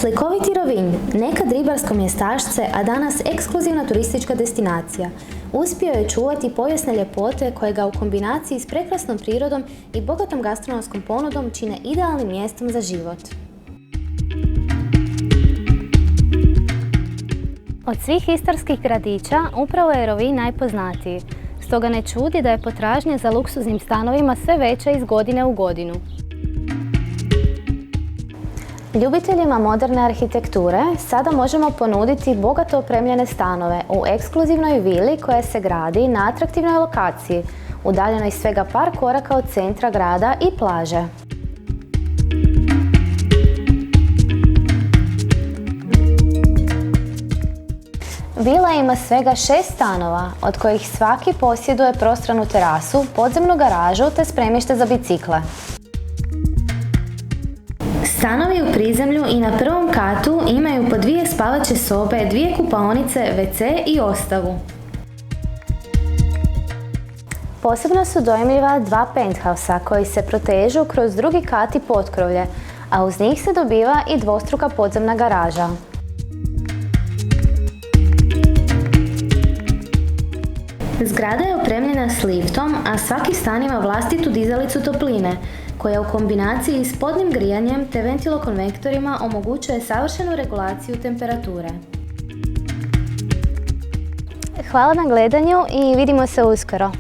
Slikoviti Rovinj, nekad ribarsko mjestašce, a danas ekskluzivna turistička destinacija, uspio je čuvati povijesne ljepote koje ga u kombinaciji s prekrasnom prirodom i bogatom gastronomskom ponudom čine idealnim mjestom za život. Od svih istarskih gradića upravo je Rovinj najpoznatiji, stoga ne čudi da je potražnja za luksuznim stanovima sve veća iz godine u godinu. Ljubiteljima moderne arhitekture sada možemo ponuditi bogato opremljene stanove u ekskluzivnoj vili koja se gradi na atraktivnoj lokaciji, udaljenoj svega par koraka od centra grada i plaže. Vila ima svega 6 stanova, od kojih svaki posjeduje prostranu terasu, podzemnu garažu te spremište za bicikle. Stanovi u prizemlju i na prvom katu imaju po 2 spavaće sobe, 2 kupaonice, WC i ostavu. Posebno su dojmljiva 2 penthausa koji se protežu kroz drugi kat i potkrovlje, a uz njih se dobiva i dvostruka podzemna garaža. Zgrada je opremljena s liftom, a svaki stan ima vlastitu dizalicu topline, koja u kombinaciji s podnim grijanjem te ventilokonvektorima omogućuje savršenu regulaciju temperature. Hvala na gledanju i vidimo se uskoro!